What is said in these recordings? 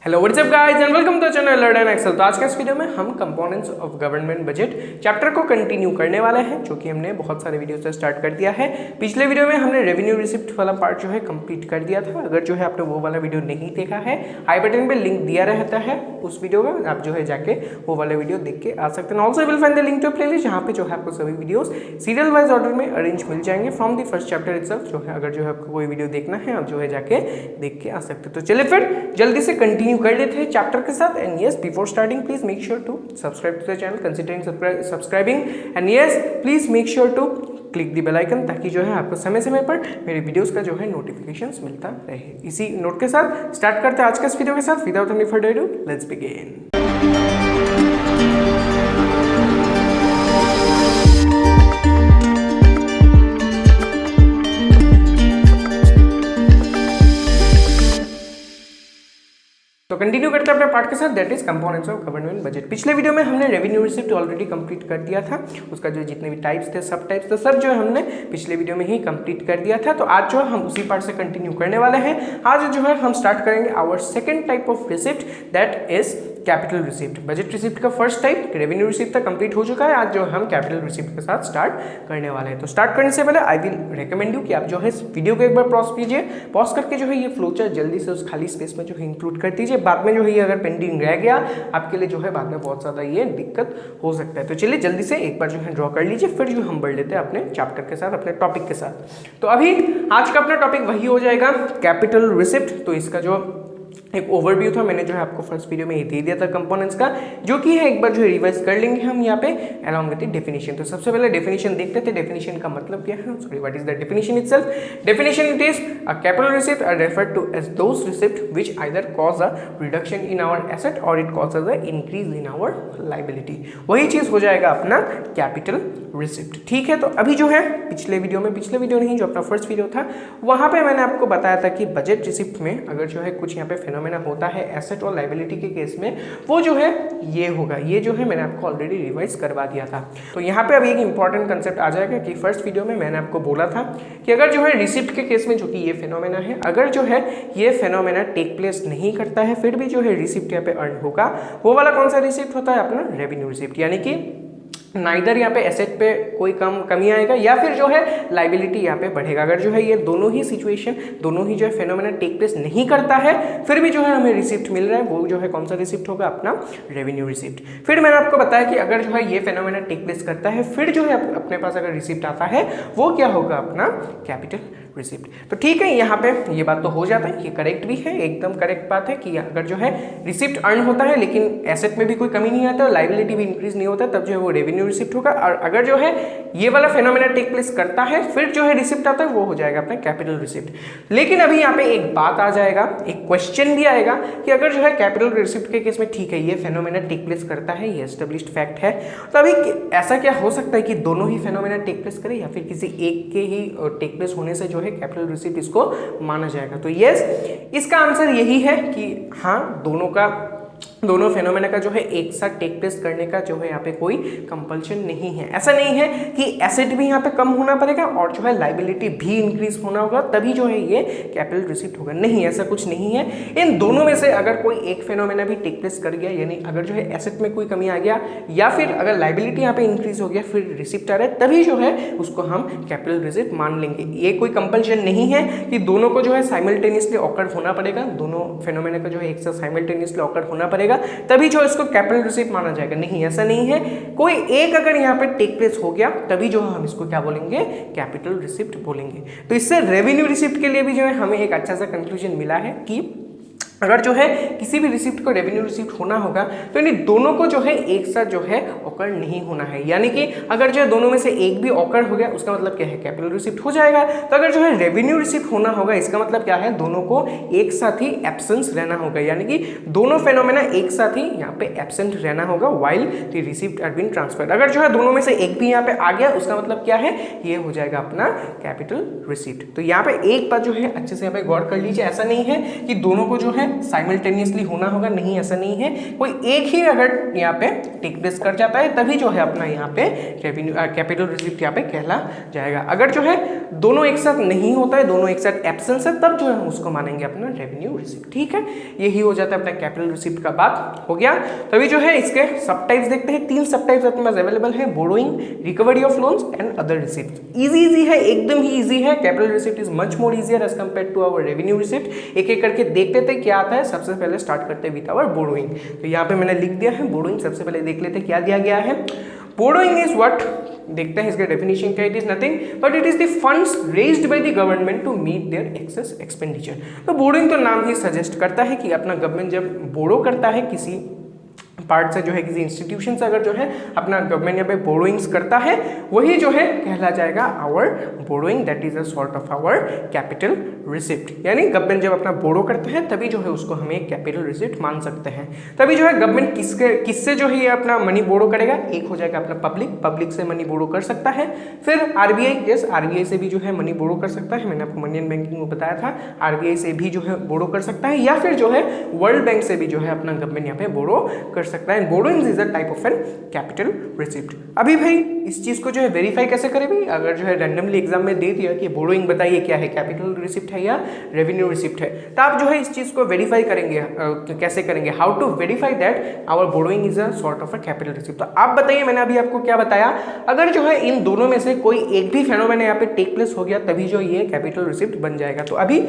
Hello what's up guys and welcome to channel learn and excel. तो आज के इस वीडियो में हम components of government budget chapter को कंटिन्यू करने वाले हैं, जो कि हमने बहुत सारे वीडियो से स्टार्ट कर दिया है। पिछले वीडियो में हमने रेवेन्यू रिसिप्ट वाला पार्ट जो है कंप्लीट कर दिया था। अगर जो है आपने वो वाला वीडियो नहीं देखा है, आई बटन पे लिंक दिया रहता है उस वीडियो में, आप जो है जाके वो वाला वीडियो देख के आ सकते हैं। Also will find the link to playlist, जहाँ पे जो है आपको सभी वीडियोस सीरियल वाइज ऑर्डर में अरेंज मिल जाएंगे from the first chapter itself. जो है अगर जो है आपको कोई वीडियो देखना है, आप जो है जाके देख के आ सकते हैं। तो चलिए फिर जल्दी से कंटिन्यू कर लेते हैं चैप्टर के साथ। And yes, before starting please make sure to subscribe to the channel, considering subscribing. And yes, please make sure to click the bell icon, ताकि जो है आपको समय समय पर मेरे वीडियोस का जो है नोटिफिकेशंस मिलता रहे। इसी नोट के साथ स्टार्ट करते हैं आज के इस वीडियो के साथ। Without any further ado, let's begin. तो कंटिन्यू करते हैं अपने पार्ट के साथ, that is components of government budget. पिछले वीडियो में हमने रेवेन्यू रिसिप्ट ऑलरेडी कंप्लीट कर दिया था। उसका जो जितने भी टाइप्स थे, सब टाइप्स थे, सब जो है हमने पिछले वीडियो में ही कंप्लीट कर दिया था। तो आज जो है हम उसी पार्ट से कंटिन्यू करने वाले हैं। आज जो है हम स्टार्ट करेंगे our second type of receipt, that is capital receipt. Budget receipt का फर्स्ट टाइप रेवेन्यू रिसिप्ट तक कंप्लीट हो चुका है। आज जो हम कैपिटल रिसिप्ट के साथ स्टार्ट करने वाले हैं। तो स्टार्ट करने से पहले आई विल रिकमेंड यू कि आप जो है इस वीडियो को एक बार पॉज कीजिए, पॉज करके जो है ये फ्लोचार्ट जल्दी से उस खाली स्पेस में जो है इंक्लूड कर दीजिए। बाद में जो है ये अगर पेंडिंग रह गया आपके लिए, जो है बाद में बहुत ज़्यादा ये दिक्कत हो सकता है। तो चलिए जल्दी से एक बार जो है ड्रॉ कर लीजिए, फिर जो हम बढ़ लेते हैं अपने चैप्टर के साथ, अपने टॉपिक के साथ। तो अभी आज का अपना टॉपिक वही हो जाएगा, कैपिटल रिसिप्ट। तो इसका जो एक ओवरव्यू था, मैंने जो है आपको फर्स्ट वीडियो में ही दे दिया था कंपोनेंट्स का, जो कि है एक बार जो है रिवाइज कर लेंगे हम यहाँ पे अलॉन्ग विद द डेफिनेशन। तो सबसे पहले डेफिनेशन देखते थे। डेफिनेशन का मतलब क्या है, sorry, what is the definition itself? Definition it is a capital receipt are referred to as those receipt which either cause a reduction in our asset or it causes a increase in our liability. वही चीज हो जाएगा अपना capital receipt. ठीक है, तो अभी जो है पिछले वीडियो नहीं, जो अपना फर्स्ट वीडियो था, वहां पे मैंने आपको बताया था कि बजट रिसिप्ट में अगर जो है कुछ यहाँ पे फेनोमेना होता है एसेट और लायबिलिटी के केस में, वो जो है ये होगा। ये जो है मैंने आपको ऑलरेडी रिवाइज करवा दिया था। तो यहाँ पे अभी एक इंपॉर्टेंट कंसेप्ट आ जाएगा कि फर्स्ट वीडियो में मैंने आपको बोला था कि अगर जो है रिसिप्ट के केस में, जो कि ये फेनोमेना है, अगर जो है ये फेनोमेना टेक प्लेस नहीं करता है, फिर भी जो है रिसिप्ट यहाँ पे अर्न होगा, वो वाला कौन सा रिसिप्ट होता है? अपना रेवेन्यू रिसिप्ट। यानी कि नाइदर यहाँ पे एसेट पे कोई कमी आएगा या फिर जो है लाइबिलिटी यहाँ पे बढ़ेगा। अगर जो है ये दोनों ही सिचुएशन, दोनों ही जो है फेनोमेना टेक प्लेस नहीं करता है, फिर भी जो है हमें रिसिप्ट मिल रहा है, वो जो है कौन सा रिसिप्ट होगा? अपना रेवेन्यू रिसिप्ट। फिर मैंने आपको बताया कि अगर जो है ये फेनोमेना टेक प्लेस करता है, फिर जो है अपने पास अगर रिसिप्ट आता है, वो क्या होगा? अपना कैपिटल रिसिप्ट। तो ठीक है, यहाँ पे ये बात तो हो जाता है, ये करेक्ट भी है, एकदम करेक्ट बात है कि अगर जो है रिसिप्ट अर्न होता है लेकिन एसेट में भी कोई कमी नहीं आता, लाइबिलिटी भी इंक्रीज नहीं होता, तब जो है वो रेवेन्यू रिसिप्ट होगा। और अगर जो है ये वाला फेनोमेना टेक प्लेस करता है, फिर जो है रिसिप्ट आता है, वो हो जाएगा अपना कैपिटल रिसिप्ट। लेकिन अभी यहाँ पे एक बात आ जाएगा, एक क्वेश्चन भी आएगा कि अगर जो है कैपिटल रिसिप्ट के केस में, ठीक है, ये फेनोमेना टेक प्लेस करता है, ये एस्टेब्लिश्ड फैक्ट है, तो अभी ऐसा क्या हो सकता है कि दोनों ही फेनोमेना टेक प्लेस करे या फिर किसी एक के ही टेक प्लेस होने से जो है कैपिटल रिसिप्ट इसको माना जाएगा? तो यस, इसका आंसर यही है कि हाँ, दोनों फेनोमेना का जो है एक साथ टेक प्लेस करने का जो है यहाँ पे कोई कंपल्शन नहीं है। ऐसा नहीं है कि एसेट भी यहाँ पे कम होना पड़ेगा और जो है लाइबिलिटी भी इंक्रीज होना होगा, तभी जो है ये कैपिटल रिसिप्ट होगा। नहीं, ऐसा कुछ नहीं है। इन दोनों में से अगर कोई एक फेनोमेना भी टेक प्लेस कर गया, यानी अगर जो है एसेट में कोई कमी आ गया या फिर अगर लाइबिलिटी यहाँ पे इंक्रीज हो गया, फिर रिसिप्ट आ रहा है, तभी जो है उसको हम कैपिटल रिसिप्ट मान लेंगे। ये कोई कंपल्शन नहीं है कि दोनों को जो है साइमल्टेनियसली ऑकर होना पड़ेगा, दोनों फेनोमेना का जो है एक साथ साइमल्टेनियसली ऑकर होना पड़ेगा, तभी जो इसको कैपिटल रिसिप्ट माना जाएगा। नहीं, ऐसा नहीं है। कोई एक अगर यहाँ पे टेक प्लेस हो गया, तभी जो हम इसको क्या बोलेंगे? कैपिटल रिसिप्ट बोलेंगे। तो इससे रेवेन्यू रिसिप्ट के लिए भी जो है हमें एक अच्छा सा कंक्लूजन मिला है कि अगर जो है किसी भी रिसिप्ट को रेवेन्यू रिसिप्ट होना होगा, तो इन दोनों को जो है एक साथ जो है ऑकर नहीं होना है। यानी कि अगर जो है दोनों में से एक भी ऑकर हो गया, उसका मतलब क्या है? कैपिटल रिसिप्ट हो जाएगा। तो अगर जो है रेवेन्यू रिसिप्ट होना होगा, इसका मतलब क्या है? दोनों को एक साथ ही एब्सेंस रहना होगा, यानी कि दोनों फेनोमेना एक साथ ही यहाँ पे एब्सेंट रहना होगा while the receipt are being transferred. अगर जो है दोनों में से एक भी यहाँ पे आ गया, उसका मतलब क्या है? ये हो जाएगा अपना कैपिटल रिसिप्ट। तो यहाँ पे एक बात जो है अच्छे से यहाँ पे गौर कर लीजिए, ऐसा नहीं है कि दोनों को जो है साइमल्टेनियसली होना होगा, नहीं ऐसा नहीं है, कोई एक ही अगर यहाँ पे टेक प्लेस कर जाता है तभी जो है अपना यहाँ पे रेवेन्यू कैपिटल रिसिप्ट यहाँ पे कहला जाएगा। अगर जो है दोनों एक साथ नहीं होता है, दोनों एक साथ एब्सेंस है, तब जो है हम उसको मानेंगे अपना रेवेन्यू रिसिप्ट। ठीक है, यही हो जाता है अपना कैपिटल रिसिप्ट का बात हो गया। तभी जो है इसके सब टाइप्स देखते हैं, 3 सब टाइप्स अपने पास अवेलेबल है, borrowing, recovery of loans and other receipt. Easy है, एकदम ही इजी है। Capital receipt is much more easier as compare to our revenue receipt. एक एक करके देख लेते हैं क्या आता है। सबसे पहले स्टार्ट करते हैं विद आवर बोरोइंग। तो यहाँ पे मैंने लिख दिया है बोरोइंग। सबसे पहले देख लेते हैं क्या दिया गया है। बोरोइंग इज व्हाट, देखते हैं इसका डेफिनेशन क्या। It is nothing but it is the funds raised by the government to meet their excess expenditure. तो बोरोइंग तो नाम ही सजेस्ट करता है कि अपना गवर्नमेंट जब बोरो करता है किसी पार्ट से, जो है किसी इंस्टीट्यूशन से, अगर जो है अपना गवर्नमेंट यहाँ पे बोरोइंग्स करता है, वही जो है कहला जाएगा our borrowing, that is a sort of our capital receipt. यानी गवर्नमेंट जब अपना बोरो करता है तभी जो है उसको हम एक कैपिटल रिसिप्ट मान सकते हैं। तभी जो है गवर्नमेंट किससे जो है ये अपना मनी बोरो करेगा, एक हो जाएगा अपना पब्लिक से मनी बोरो कर सकता है। फिर आरबीआई, यस आरबीआई से भी जो है मनी बोरो कर सकता है, मैंने आपको मनी एंड बैंकिंग में बताया था, आरबीआई से भी जो है बोरो कर सकता है, या फिर जो है वर्ल्ड बैंक से भी जो है अपना गवर्नमेंट यहाँ पे बोरो कर सकता है। Borrowings is a type of an capital receipt. अभी भाई इस चीज को जो है वेरीफाई कैसे करें भाई, अगर जो है रैंडमली एग्जाम में दे दिया कि बोरोइंग बताइए क्या है, कैपिटल रिसिप्ट है या रेवेन्यू रिसिप्ट है, तो आप जो है इस चीज को वेरीफाई करेंगे। कैसे करेंगे, how to verify that our borrowing is a sort of a capital receipt. तो आप बताइए, मैंने अभी आपको क्या बताया, अगर जो है इन दोनों में से कोई एक भी फेनोमेना यहाँ पे टेक प्लेस हो गया तभी जो ये कैपिटल रिसिप्ट बन जाएगा। तो अभी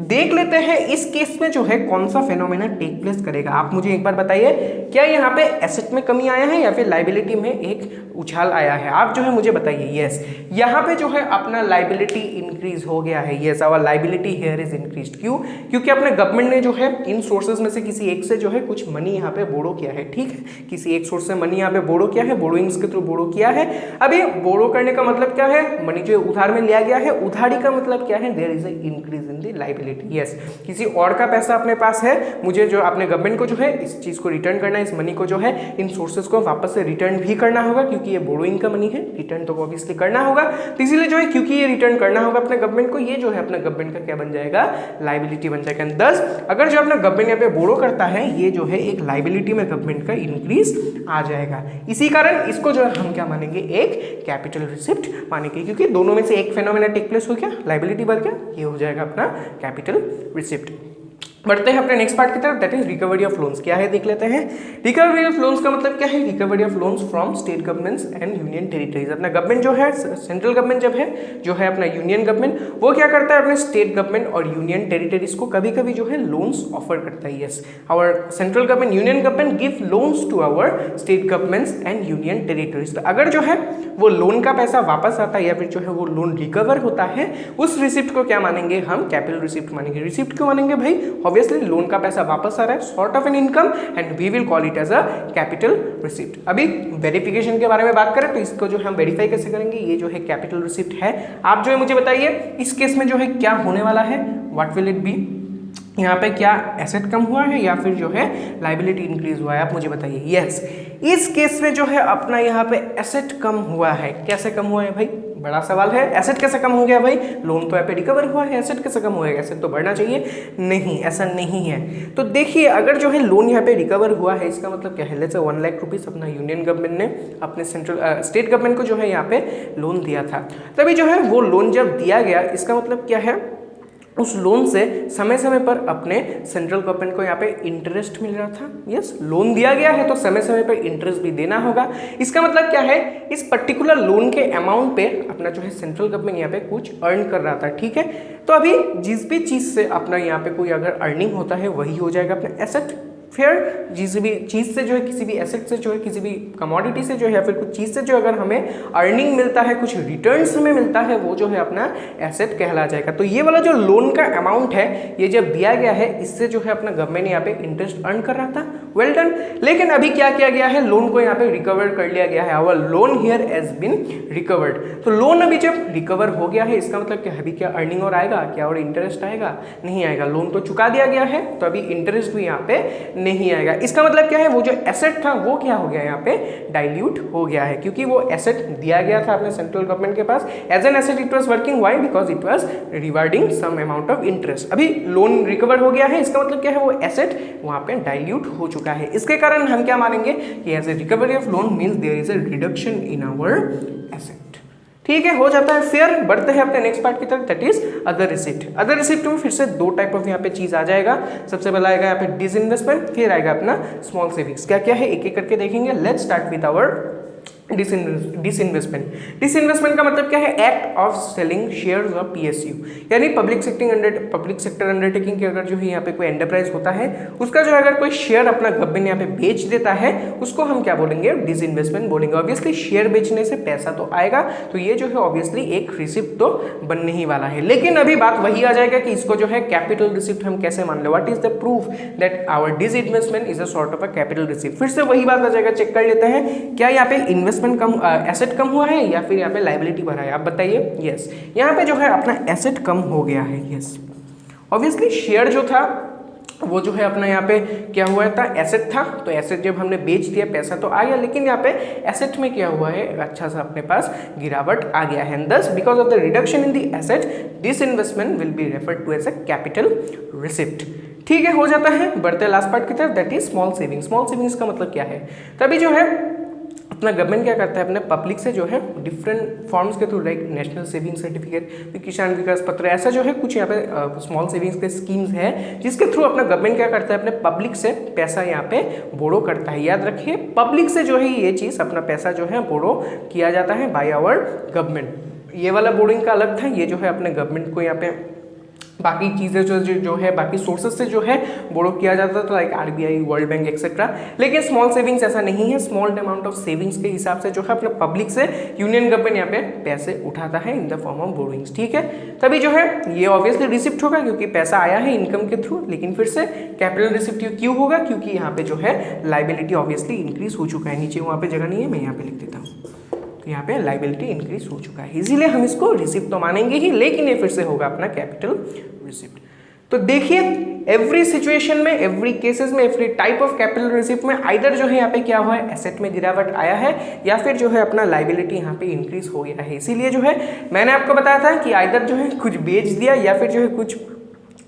देख लेते हैं इस केस में जो है कौन सा फेनोमेना टेक प्लेस करेगा। आप मुझे एक बार बताइए, क्या यहाँ पे एसेट में कमी आया है या फिर लाइबिलिटी में एक उछाल आया है? आप जो है मुझे बताइए। यस, यहाँ पे जो है अपना लाइबिलिटी इंक्रीज हो गया है। Yes, our liability here is increased. क्यों? क्योंकि अपने गवर्नमेंट ने जो है इन सोर्सेज में से किसी एक से जो है कुछ मनी यहाँ पे बोरो किया है। ठीक है, किसी एक सोर्स से मनी यहाँ पे बोरो किया है, बोरोइंग्स के थ्रू बोरो किया है। अभी बोरो करने का मतलब क्या है, मनी जो उधार में लिया गया है, उधारी का मतलब क्या है, there is a increase in the liability. Yes, किसी और का पैसा अपने पास है, मुझे जो अपने गवर्नमेंट को जो है इस चीज को रिटर्न करना है, इस मनी को जो है इन सोर्सेज को वापस से रिटर्न भी करना होगा, क्योंकि ये बोरोइंग का मनी है, रिटर्न तो ऑब्वियसली करना होगा। तो इसीलिए जो है क्योंकि ये रिटर्न करना होगा अपने गवर्नमेंट को, ये जो है अपना गवर्नमेंट का क्या बन जाएगा, लाइबिलिटी बन जाएगा। दस, अगर जो अपना गवर्नमेंट यहाँ पे बोरो करता है, ये जो है एक लाइबिलिटी में गवर्नमेंट का इंक्रीज आ जाएगा। इसी कारण इसको जो है हम क्या मानेंगे, एक कैपिटल रिसिप्ट मानेंगे, क्योंकि दोनों में से एक फेनोमेना टेक प्लेस हो गया, लाइबिलिटी बढ़ गया, ये हो जाएगा अपना कैपिटल रिसिप्ट। बढ़ते हैं अपने नेक्स्ट पार्ट की तरफ, that is recovery of loans. क्या है देख लेते हैं। रिकवरी ऑफ लोन्स का मतलब क्या है, recovery of loans from state governments and union territories. अपना गवर्नमेंट जो है, सेंट्रल गवर्नमेंट जब है, जो है अपना यूनियन गवर्नमेंट, वो क्या करता है, अपने स्टेट गवर्नमेंट और यूनियन टेरिटरीज को कभी कभी जो है लोन्स ऑफर करता है। Yes, our central government, union government give loans to our state governments and union territories. तो अगर जो है वो लोन का पैसा वापस आता है या फिर जो है वो लोन रिकवर होता है, उस रिसिप्ट को क्या मानेंगे हम, कैपिटल रिसिप्ट मानेंगे। रिसिप्ट क्यों मानेंगे भाई, ऑब्वियसली लोन का पैसा वापस आ रहा है, sort of an income, and we will call it as a capital receipt. अभी वेरिफिकेशन के बारे में बात करें तो इसको जो हम वेरीफाई कैसे करेंगे, ये जो है कैपिटल रिसिप्ट है। आप जो है मुझे बताइए इस केस में जो है क्या होने वाला है, व्हाट विल इट बी, यहाँ पे क्या एसेट कम हुआ है या फिर जो है लाइबिलिटी इंक्रीज हुआ है, आप मुझे बताइए। यस, इस केस में जो है अपना यहाँ पे एसेट कम हुआ है। कैसे कम हुआ है भाई, बड़ा सवाल है। एसेट कैसे कम हो गया भाई, लोन तो यहाँ पे रिकवर हुआ है, एसेट कैसे कम हुआ है, एसेट तो बढ़ना चाहिए, नहीं ऐसा नहीं है। तो देखिए, अगर जो है लोन यहाँ पे रिकवर हुआ है, इसका मतलब क्या है, लेट्स से 1 लाख रुपीस अपना यूनियन गवर्नमेंट ने अपने स्टेट गवर्नमेंट को जो है यहाँ पे लोन दिया था। तभी जो है वो लोन जब दिया गया, इसका मतलब क्या है, उस लोन से समय समय पर अपने सेंट्रल गवर्नमेंट को यहाँ पे इंटरेस्ट मिल रहा था। यस, लोन दिया गया है तो समय समय पर इंटरेस्ट भी देना होगा। इसका मतलब क्या है, इस पर्टिकुलर लोन के अमाउंट पे अपना जो है सेंट्रल गवर्नमेंट यहाँ पे कुछ अर्न कर रहा था। ठीक है, तो अभी जिस भी चीज़ से अपना यहाँ पे कोई अगर अर्निंग होता है, वही हो जाएगा अपना एसेट। फिर जिस भी चीज़ से जो है, किसी भी एसेट से जो है, किसी भी कमोडिटी से जो है या फिर कुछ चीज़ से जो अगर हमें अर्निंग मिलता है, कुछ रिटर्न्स हमें मिलता है, वो जो है अपना एसेट कहला जाएगा। तो ये वाला जो लोन का अमाउंट है, ये जब दिया गया है, इससे जो है अपना गवर्नमेंट यहाँ पे इंटरेस्ट अर्न कर रहा था, वेल डन। लेकिन अभी क्या किया गया है, लोन को यहाँ पे रिकवर कर लिया गया है, our loan here has been recovered. तो लोन अभी जब रिकवर हो गया है, इसका मतलब क्या, अभी क्या अर्निंग और आएगा क्या, और इंटरेस्ट आएगा, नहीं आएगा, लोन तो चुका दिया गया है, तो अभी इंटरेस्ट भी यहाँ पे नहीं आएगा। इसका मतलब क्या है, वो जो एसेट था वो क्या हो गया यहाँ पे डाइल्यूट हो गया है, क्योंकि वो एसेट दिया गया था अपने सेंट्रल गवर्नमेंट के पास as an asset, it was working, why, because it was rewarding some amount of interest. अभी लोन रिकवर हो गया है, इसका मतलब क्या है, वो एसेट वहाँ पे डाइल्यूट हो चुका है। इसके कारण हम क्या मानेंगे कि as a recovery of loan means there is a reduction in our asset. ठीक है, हो जाता है फेयर। बढ़ते हैं अपने नेक्स्ट पार्ट की तरफ, that is other receipt. Other receipt में फिर से दो टाइप ऑफ यहाँ पे चीज आ जाएगा। सबसे पहला आएगा यहाँ पे डिसइन्वेस्टमेंट, फिर आएगा अपना स्मॉल सेविंग्स। क्या क्या है एक एक करके देखेंगे। Let's start with our disinvestment. Disinvestment का मतलब क्या है, act of selling shares of PSU, यानी पब्लिक सेक्टर अंडरटेकिंग के अगर जो है यहाँ पे कोई एंटरप्राइज होता है, उसका जो अगर कोई शेयर अपना गवर्नमेंट यहाँ पे बेच देता है, उसको हम क्या बोलेंगे, डिसइन्वेस्टमेंट बोलेंगे। ऑब्वियसली शेयर बेचने से पैसा तो आएगा, तो ये जो है ऑब्वियसली एक रिसिप्ट तो बनने ही वाला है। लेकिन अभी बात वही आ जाएगा कि इसको जो है कैपिटल रिसिप्ट हम कैसे मान ले, what is the proof that our disinvestment is a sort of a capital receipt. फिर से वही बात आ जाएगा, चेक कर लेते हैं क्या यहाँ पे इन्वेस्टमेंट कम, एसेट कम हुआ है या फिर यहाँ पे लायबिलिटी बढ़ा है, आप बताइए। यस, यहाँ पे जो है अपना एसेट कम हो गया है। यस, ऑब्वियसली शेयर जो था वो जो है अपना यहाँ पे क्या हुआ था, एसेट था, तो एसेट जब हमने बेच दिया पैसा तो आ गया, लेकिन यहाँ पे एसेट में क्या हुआ है, अच्छा सा अपने पास गिरावट आ गया है। This because of the reduction in the asset disinvestment will be referred to as a capital receipt. ठीक है, हो जाता है। बढ़ते लास्ट पार्ट की तरफ, that is small savings. Small savings का मतलब क्या है, तभी जो है अपना गवर्नमेंट क्या करता है, अपने पब्लिक से जो है डिफरेंट फॉर्म्स के through, like national saving certificate, किसान विकास पत्र, ऐसा जो है कुछ यहाँ पे स्मॉल सेविंग्स के स्कीम्स है, जिसके थ्रू अपना गवर्नमेंट क्या करता है, अपने पब्लिक से पैसा यहाँ पे बोरो करता है। याद रखिए, पब्लिक से जो है ये चीज़ अपना पैसा जो है बोरो किया जाता है बाय आवर गवर्नमेंट। ये वाला बोरिंग का अलग था, ये जो है अपने गवर्नमेंट को यहाँ पे बाकी चीज़ें जो है बाकी सोर्सेज से जो है बोरो किया जाता था, like RBI, world bank etcetera. लेकिन स्मॉल सेविंग्स ऐसा नहीं है। स्मॉल अमाउंट ऑफ सेविंग्स के हिसाब से जो है अपने पब्लिक से यूनियन गवर्नमेंट यहाँ पे पैसे उठाता है in the form of borrowings. ठीक है, तभी जो है ये ऑब्वियसली रिसिप्ट होगा क्योंकि पैसा आया है इनकम के थ्रू। लेकिन फिर से कैपिटल रिसिप्ट क्यों होगा, क्योंकि यहाँ पे जो है लाइबिलिटी ऑब्वियसली इंक्रीज हो चुका है। नीचे वहाँ पे जगह नहीं है, मैं यहाँ पे लिख देता हूँ, यहाँ पे लाइबिलिटी इंक्रीज हो चुका है, इसीलिए हम इसको रिसिप्ट तो मानेंगे ही, लेकिन ये फिर से होगा अपना कैपिटल रिसिप्ट। तो देखिए, एवरी सिचुएशन में, एवरी केसेस में, every type of capital receipt में आइदर जो है यहाँ पे क्या हुआ है, एसेट में गिरावट आया है या फिर जो है अपना लाइबिलिटी यहाँ पे इंक्रीज हो गया है। इसीलिए जो है मैंने आपको बताया था कि आइदर जो है कुछ बेच दिया या फिर जो है कुछ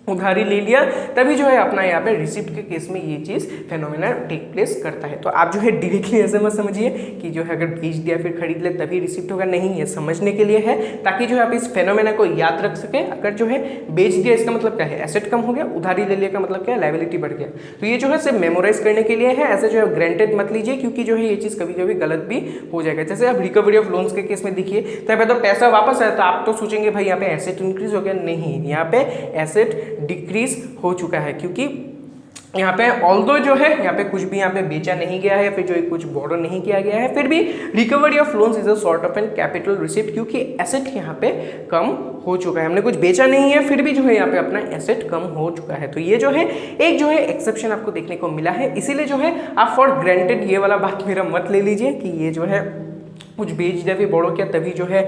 उधारी ले लिया, तभी जो है अपना यहाँ पे रिसिप्ट के केस में ये चीज़ फेनोमेना टेक प्लेस करता है। तो आप जो है डायरेक्टली ऐसे मत समझिए कि जो है अगर बेच दिया फिर खरीद ले तभी रिसिप्ट होगा, नहीं, ये समझने के लिए है ताकि जो है आप इस फेनोमेना को याद रख सकें। अगर जो है बेच दिया इसका मतलब क्या है, एसेट कम हो गया, उधारी ले लिया का मतलब क्या है, लायबिलिटी बढ़ गया। तो ये जो है सिर्फ मेमोराइज करने के लिए है, ऐसे जो है ग्रांटेड मत लीजिए, क्योंकि जो है ये चीज़ कभी कभी गलत भी हो जाएगा। जैसे आप रिकवरी ऑफ लोन्स के केस में देखिए, तो यहाँ पे तो पैसा वापस आया, तो आप तो सोचेंगे भाई यहाँ पे एसेट इंक्रीज हो गया, नहीं, यहाँ पे एसेट डिक्रीज हो चुका है, क्योंकि यहाँ पे ऑल्दो जो है यहाँ पे कुछ भी यहाँ पे बेचा नहीं गया है, फिर जो है कुछ बोरो नहीं किया गया है, फिर भी recovery of loans is a sort of an capital receipt, क्योंकि एसेट यहाँ पे कम हो चुका है। हमने कुछ बेचा नहीं है, फिर भी जो है यहाँ पे अपना एसेट कम हो चुका है। तो ये जो है एक जो है एक्सेप्शन आपको देखने को मिला है। इसीलिए जो है आप फॉर ग्रांटेड ये वाला बात मेरा मत ले लीजिए कि ये जो है कुछ बेच दिया फिर बोरो किया तभी जो है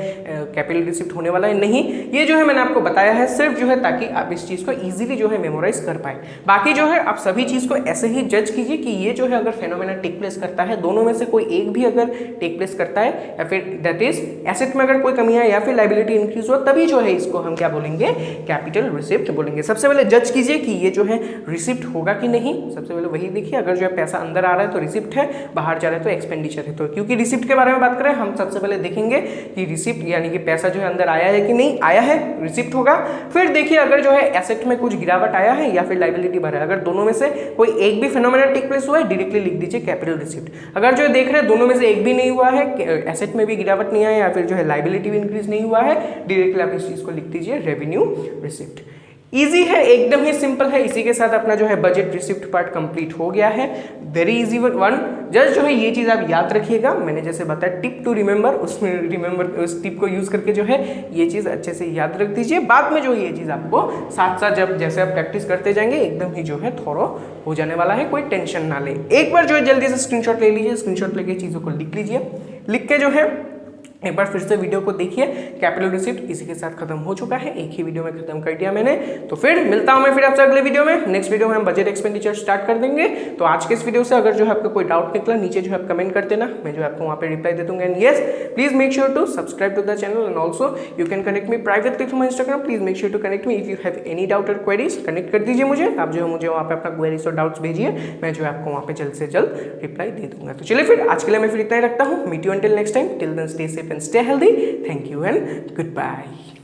कैपिटल रिसिप्ट होने वाला है, नहीं। ये जो है मैंने आपको बताया है सिर्फ जो है ताकि आप इस चीज़ को इजीली जो है मेमोराइज कर पाए। बाकी जो है आप सभी चीज़ को ऐसे ही जज कीजिए कि ये जो है अगर फेनोमेना टेक प्लेस करता है, दोनों में से कोई एक भी अगर टेक प्लेस करता है या फिर दैट इज एसेट में अगर कोई कमी है या फिर लाइबिलिटी इंक्रीज हो, तभी जो है इसको हम क्या बोलेंगे, कैपिटल रिसिप्ट बोलेंगे। सबसे पहले जज कीजिए कि ये जो है रिसिप्ट होगा कि नहीं। सबसे पहले वही देखिए, अगर जो है पैसा अंदर आ रहा है तो रिसिप्ट है, बाहर जा रहा है तो एक्सपेंडिचर है। तो क्योंकि रिसिप्ट के बारे में बात करें, हम सबसे पहले देखेंगे कि रिसिप्ट यानी कि पैसा जो है अंदर आया है कि नहीं आया है, रिसिप्ट होगा। फिर देखिए अगर जो है एसेट में कुछ गिरावट आया है या फिर लाइबिलिटी बढ़ा है, अगर दोनों में से कोई एक भी फेनोमेना टेक प्लेस हुआ है, डायरेक्टली लिख दीजिए कैपिटल रिसिप्ट। अगर जो है देख रहे हैं दोनों में से एक भी नहीं हुआ है, एसेट में भी गिरावट नहीं आया या फिर जो है लाइबिलिटी भी इंक्रीज नहीं हुआ है, डायरेक्टली आप इस चीज को लिख दीजिए रेवेन्यू रिसिप्ट। इजी है, एकदम ही सिंपल है। इसी के साथ अपना जो है बजट रिसिप्ट पार्ट कंप्लीट हो गया है। Very easy one. जस्ट जो है ये चीज़ आप याद रखिएगा, मैंने जैसे बताया टिप टू रिमेंबर, उसमें रिमेंबर उस टिप को यूज़ करके जो है ये चीज़ अच्छे से याद रख दीजिए। बाद में जो ये चीज़ आपको साथ साथ जब जैसे आप प्रैक्टिस करते जाएंगे एकदम ही जो है थोरो हो जाने वाला है, कोई टेंशन ना ले। एक बार जो है जल्दी से स्क्रीनशॉट ले लीजिए, स्क्रीनशॉट लेके चीज़ों को लिख लीजिए। लिख के जो है एक बार फिर से वीडियो को देखिए। कैपिटल रिसिप्ट इसी के साथ खत्म हो चुका है, एक ही वीडियो में खत्म कर दिया मैंने। तो फिर मिलता हूं मैं फिर आपसे अगले वीडियो में। नेक्स्ट वीडियो में हम बजट एक्सपेंडिचर स्टार्ट कर देंगे। तो आज के इस वीडियो से अगर जो है आपका कोई डाउट निकला, नीचे जो है आप कमेंट कर देना, मैं जो आपको वहाँ पे रिप्लाई दे दूंगा। And yes, please make sure to subscribe to the channel and also you can connect me privately through my Instagram. Please make sure to connect me if you have any doubt और queries. Connect कर दीजिए मुझे, आप जो है मुझे वहाँ पे अपना क्वेरीज और डाउट्स भेजिए, मैं जो है आपको वहाँ पे जल्द से जल्द रिप्लाई दे दूंगा। तो चलिए फिर आज के लिए मैं फिर इतना ही रखता हूँ। Meet you until next time, till then stay safe and stay healthy. Thank you and goodbye.